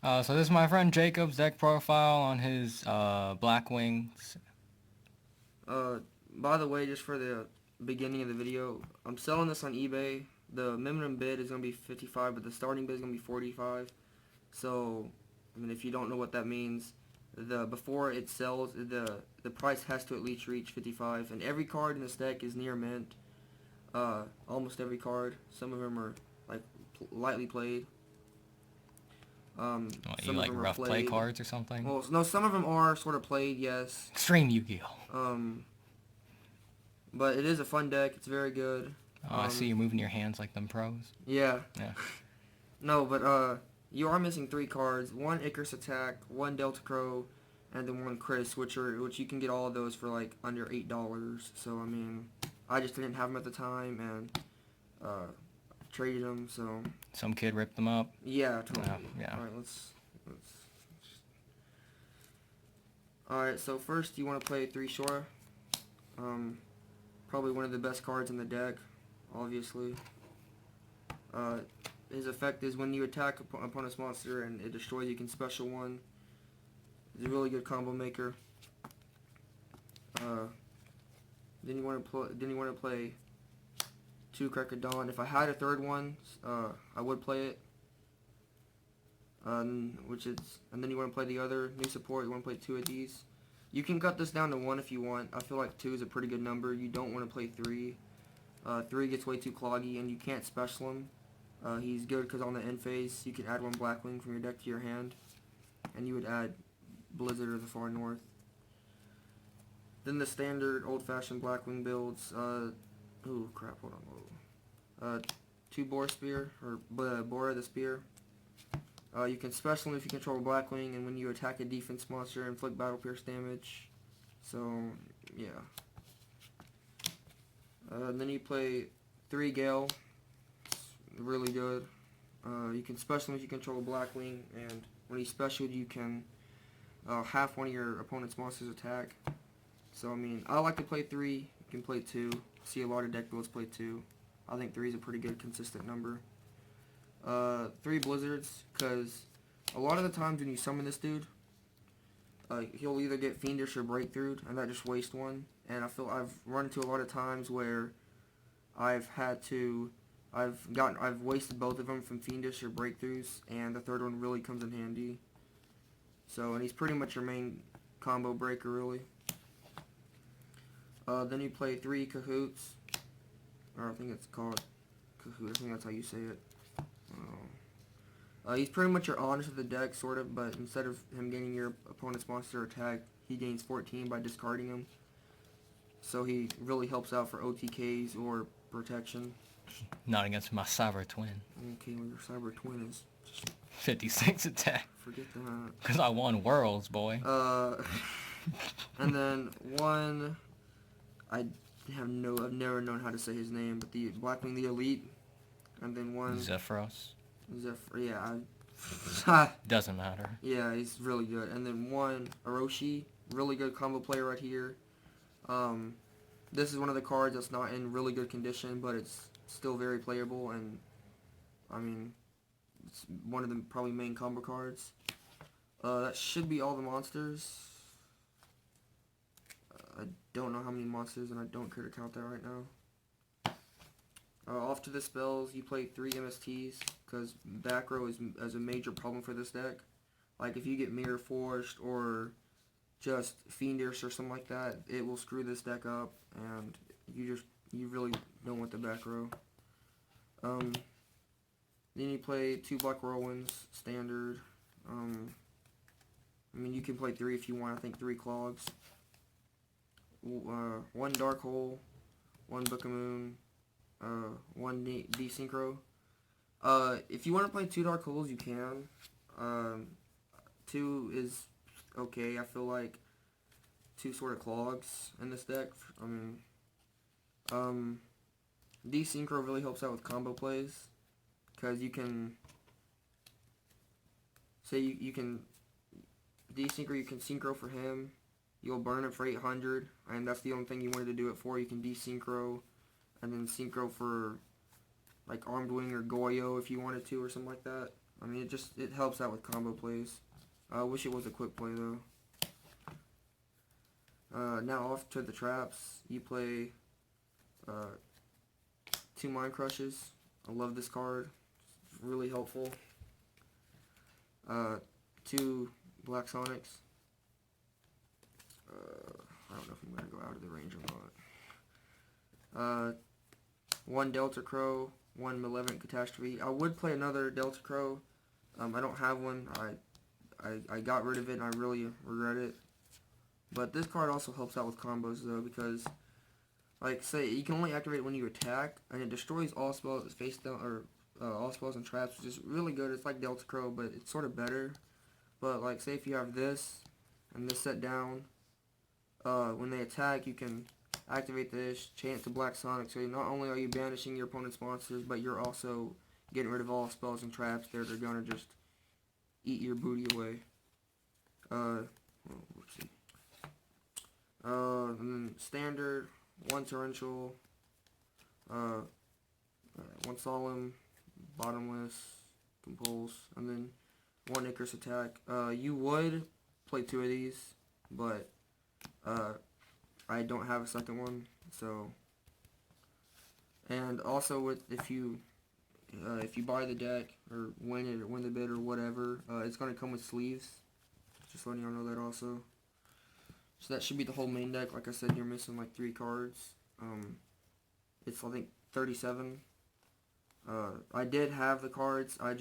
So this is my friend Jacob's deck profile on his Blackwing. Uh, by the way, just for the beginning of the video, I'm selling this on eBay. The minimum bid is gonna be 55, but the starting bid is gonna be 45. So, I mean, if you don't know what that means, the before it sells, the price has to at least reach 55. And every card in this deck is near mint. Almost every card. Some of them are like lightly played. What, you Some of like them are rough play played. cards or something? Well, no, some of them are sort of played, yes. Extreme Yu-Gi-Oh! Um, but it is a fun deck. It's very good. Oh, I see you moving your hands like them pros. Yeah. Yeah. No, but you are missing three cards: one Icarus Attack, one Delta Crow, and then one Chris, which you can get all of those for like under $8. So I mean, I just didn't have them at the time and traded them. So Some kid ripped them up. yeah, totally. Yeah. All right, let's. All right, so first you want to play three Shora. Um, Probably one of the best cards in the deck, obviously. Uh, his effect is when you attack opponent's monster and it destroys, you can special one. He's a really good combo maker. Uh, then you want to play two Crack of Dawn. If I had a third one, I would play it. And then you want to play the other new support. You want to play two of these. You can cut this down to one if you want. I feel like two is a pretty good number. You don't want to play three. Three gets way too cloggy, and you can't special him. He's good because on the end phase, you can add one Blackwing from your deck to your hand, and you would add Blizzard or the Far North. Then the standard old-fashioned Blackwing builds. Ooh, crap, hold on. Whoa. Two Boar Spear, or Bora the Spear. You can special him if you control Blackwing, and when you attack a defense monster, inflict Battle Pierce damage. So, yeah. Then you play three Gale. It's really good. You can special him if you control Blackwing, and when he's special, you can half one of your opponent's monster's attack. So, I mean, I like to play three. You can play two. See a lot of deck builds play two. I think three is a pretty good consistent number. Three Blizzards, because a lot of the times when you summon this dude, he'll either get Fiendish or Breakthrough, and that just wastes one. And I feel I've run into a lot of times where I've wasted both of them from Fiendish or Breakthroughs, and the third one really comes in handy. So, and he's pretty much your main combo breaker, really. Then you play three Cahoots, or I think it's called Cahoot. I think that's how you say it. He's pretty much your honest of the deck, sort of, but instead of him gaining your opponent's monster attack, he gains 14 by discarding him. So he really helps out for OTKs or protection. Not against my Cyber Twin. Okay, well, your Cyber Twin is... 56 attack. Forget that. Because I won Worlds, boy. And then one... I've never known how to say his name, but the Blackwing the Elite. And then one... Zephyros. Yeah, Doesn't matter. yeah, he's really good. And then one, Orochi, really good combo player right here. This is one of the cards that's not in really good condition, but it's still very playable, and I mean, it's one of the probably main combo cards. That should be all the monsters. I don't know how many monsters, and I don't care to count that right now. Off to the spells, you play three MSTs, because back row is a major problem for this deck. Like, if you get Mirror Forged or just Fiendish or something like that, it will screw this deck up, and you really don't want the back row. Then you play two Black Whirlwinds, standard. I mean, you can play three if you want, I think three Clogs. One Dark Hole, one Book of Moon, one Desynchro. If you want to play two Dark Holes, you can. Two is okay. I feel like two sort of Clogs in this deck. I mean, Desynchro really helps out with combo plays, because you can say you can Desynchro, you can Synchro for him. You'll burn it for 800, and that's the only thing you wanted to do it for. You can Desynchro, and then Synchro for like Armed Wing or Goyo if you wanted to, or something like that. I mean, it helps out with combo plays. I wish it was a quick play though. Now off to the traps. You play 2 Mind Crushes. I love this card. It's really helpful. 2 Black Sonics. I don't know if I'm going to go out of the range or not. 1 Delta Crow, 1 Malevolent Catastrophe. I would play another Delta Crow. I don't have one. I got rid of it and I really regret it. But this card also helps out with combos though, because like say you can only activate it when you attack, and it destroys all spells face down, or all spells and traps, which is really good. It's like Delta Crow, but it's sort of better. But like say if you have this and this set down, when they attack you can activate this, chain it to Black Sonic, so not only are you banishing your opponent's monsters, but you're also getting rid of all spells and traps that are gonna just eat your booty away. Whoopsie. And then standard, 1 torrential, 1 solemn, bottomless, compulse, and then 1 Icarus attack. You would play 2 of these, but I don't have a second one, so. And also if you buy the deck or win the bid or whatever, it's gonna come with sleeves. Just letting y'all know that also. So that should be the whole main deck. Like I said, you're missing like 3 cards. It's I think 37. I did have the cards. I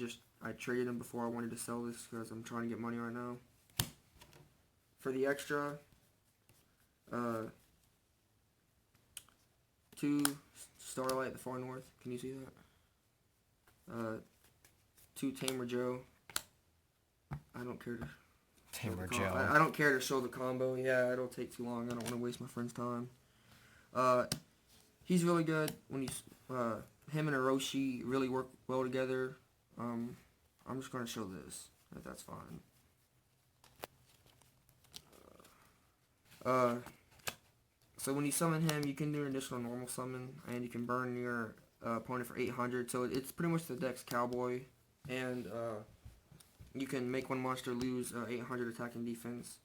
traded them before I wanted to sell this because I'm trying to get money right now. For the extra, 2 Starlight, the Far North. Can you see that? 2 Tamer Joe. I don't care to. Tamer Joe. I don't care to show the combo. Yeah, it'll take too long. I don't want to waste my friend's time. He's really good. When him and Hiroshi really work well together. I'm just gonna show this, if that's fine. So when you summon him, you can do an additional normal summon, and you can burn your opponent for 800. So it's pretty much the deck's Cowboy, and you can make 1 monster lose 800 attack and defense,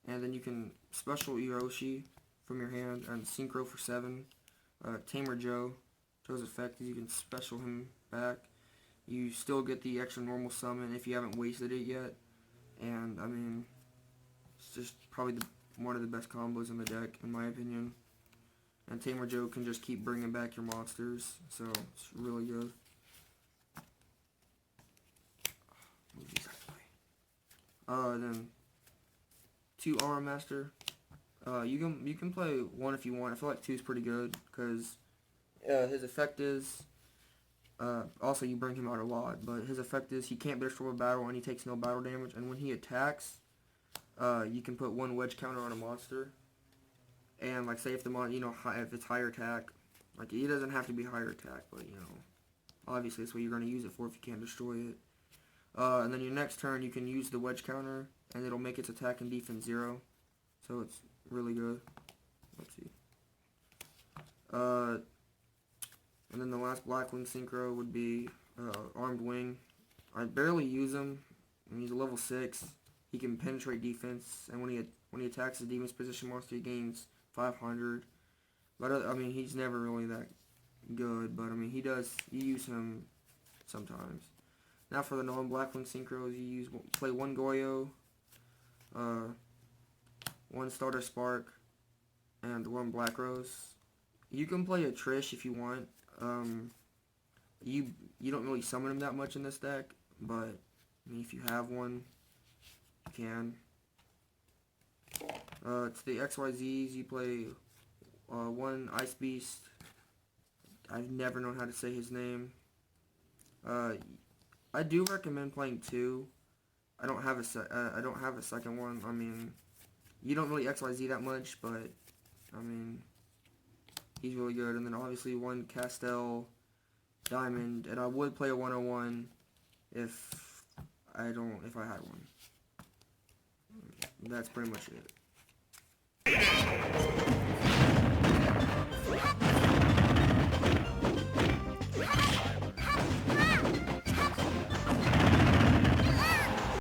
and then you can special Hiroshi from your hand and Synchro for 7. Tamer Joe. Joe's effect is you can special him back. You still get the extra normal summon if you haven't wasted it yet, and I mean, it's just probably one of the best combos in the deck, in my opinion. And Tamer Joe can just keep bringing back your monsters, so it's really good. Then 2 Aura Master. You can play 1 if you want. I feel like 2 is pretty good because his effect is. Also, you bring him out a lot, but his effect is he can't be destroyed by battle and he takes no battle damage. And when he attacks, you can put 1 wedge counter on a monster. And like say if the if it's higher attack, like he doesn't have to be higher attack, but obviously that's what you're going to use it for if you can't destroy it. And then your next turn you can use the wedge counter and it'll make its attack and defense 0. So it's really good. Let's see. And then the last Blackwing Synchro would be Armed Wing. I barely use him. I mean, he's a level 6. He can penetrate defense, and when he attacks his defense position monster, he gains 500. But I mean, he's never really that good. But I mean, you use him sometimes. Now for the non-Blackwing Synchros, you play 1 Goyo, 1 Starter Spark, and 1 Black Rose. You can play a Trish if you want. You don't really summon him that much in this deck, but I mean, if you have one, you can. To the XYZs, you play 1 Ice Beast. I've never known how to say his name. I do recommend playing 2. I don't have a second one. I mean, you don't really XYZ that much, but I mean, he's really good. And then obviously 1 Castell Diamond, and I would play a 101 if I had one. That's pretty much it.